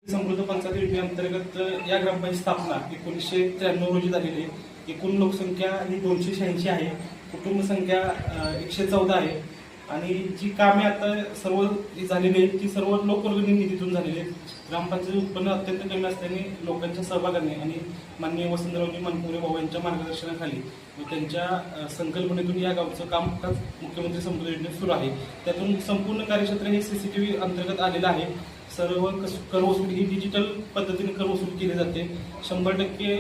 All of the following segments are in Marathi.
समृद्ध पंचायत योजनेअंतर्गत या ग्रामपंचायत स्थापना 1993 रोजी झालेली आहे। एकूण लोकसंख्या ही 286 आहे, कुटुंब संख्या 114 आहे आणि जी कामे आता सर्व झालेली आहेत ती सर्व लोकवर्गणी निधीतून झालेली आहेत। ग्रामपंचायत उत्पन्न अत्यंत कमी असल्याने लोकांच्या सहभागाने आणि माननीय वसंतरावजी मानकुरे भाऊ यांच्या मार्गदर्शनाखाली व त्यांच्या संकल्पनेतून या गावचं कामकाज मुख्यमंत्री समृद्धी योजनेत सुरू आहे। त्यातून संपूर्ण कार्यक्षेत्र हे CCTV अंतर्गत आलेलं आहे। सर्व कर वसूल ही डिजिटल पद्धतीने कर वसूल केली जाते। 100%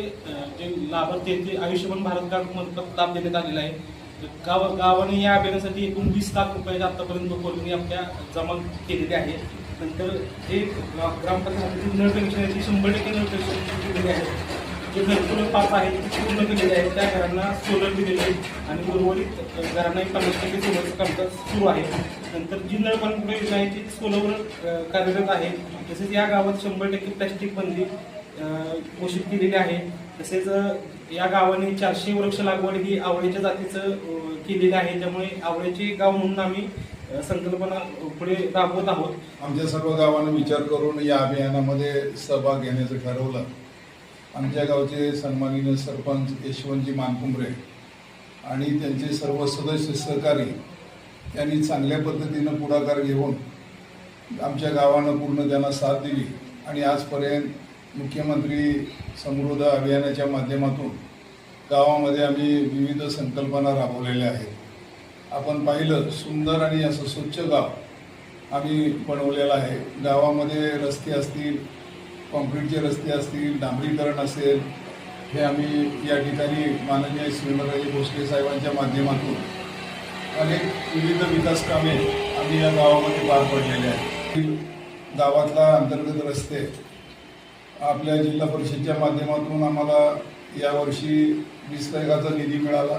जे लाभार्थी आहेत ते आयुष्यमान भारत कार्ड लाभ देण्यात आलेला आहे। गावाने या अभियानासाठी एकूण 20 लाख रुपये आतापर्यंत वर्गणी आपल्या जमा केलेली आहे। नंतर हे ग्रामपंचायतीतील नळ कनेक्शनची 100% नळ कनेक्शन केलेली आहे। जे घरकुल 5 आहेत ते पूर्ण केलेले आहेत, त्या घरांना सोलर दिलेले आहेत आणि उर्वरित घरांना 50% सोलरचं कामकाज सुरू आहे। नंतर जी नळपाणी योजना आहे ती सोलरवर कार्यरत आहे। तसेच या गावात 100% प्लॅस्टिक बंदी घोषित केलेली आहे। तसेच या गावाने 400 वृक्ष लागवड ही आवळीच्या जातीचं केलेली आहे, त्यामुळे आवळीचे गाव म्हणून आम्ही संकल्पना पुढे राबवत आहोत। आमच्या सर्व गावांना विचार करून या अभियानामध्ये सहभाग घेण्याचं ठरवलं। आमच्या गावचे सन्माननीय सरपंच यशवंतजी मानकुमरे आणि त्यांचे सर्व सदस्य सहकारी यांनी चांगल्या पद्धतीनं पुढाकार घेऊन आमच्या गावानं पूर्ण त्यांना साथ दिली आणि आजपर्यंत मुख्यमंत्री समृद्ध अभियानाच्या माध्यमातून गावामध्ये आम्ही विविध संकल्पना राबवलेल्या आहेत। आपण पाहिलं सुंदर आणि असं स्वच्छ गाव आम्ही बनवलेलं आहे। गावामध्ये रस्ते असतील, कॉन्क्रीटचे रस्ते असतील, डांबरीकरण असेल, हे आम्ही या ठिकाणी माननीय श्रीमंतराजे भोसले साहेबांच्या माध्यमातून अनेक विविध विकास कामे आम्ही या गावामध्ये पार पडलेले आहेत। गावातला अंतर्गत रस्ते आपल्या जिल्हा परिषदेच्या माध्यमातून आम्हाला यावर्षी 20 लाखाचा निधी मिळाला।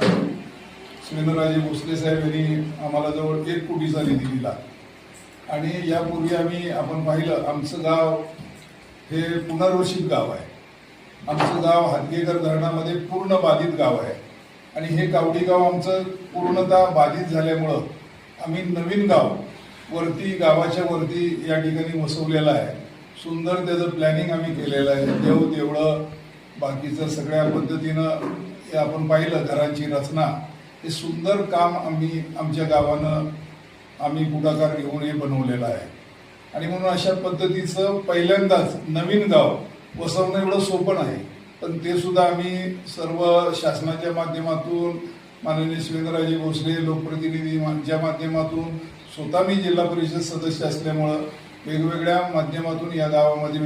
श्रीमंतराजे भोसले साहेब यांनी आम्हाला जवळ 1 कोटीचा निधी दिला आणि यापूर्वी आपण पाहिलं आमचं गाव हे पुनर्वसित गाव आहे। आमचं गाव हातगेकर धरणामध्ये पूर्ण बाधित गाव आहे आणि हे कावडी गाव आमचं पूर्णतः बाधित झाल्यामुळं आम्ही नवीन गाव वरती गावाच्या वरती या ठिकाणी वसवलेलं आहे। सुंदर त्याचं प्लॅनिंग आम्ही केलेलं आहे। देवळं बाकीचं सगळ्या पद्धतीनं हे आपण पाहिलं, घरांची रचना, हे सुंदर काम आमच्या गावानं आम्ही पुढाकार घेऊन हे बनवलेलं आहे आणि म्हणून अशा पद्धतीचं पहिल्यांदाच नवीन गाव वसवणं एवढं सोपं नाही, पण ते सुद्धा आम्ही सर्व शासनाच्या माध्यमातून माननीय श्रीमंतराजे भोसले लोकप्रतिनिधींच्या माध्यमातून स्वतः मी जिल्हा परिषद सदस्य असल्यामुळं वेगवेगळ्या माध्यमातून या गावामध्ये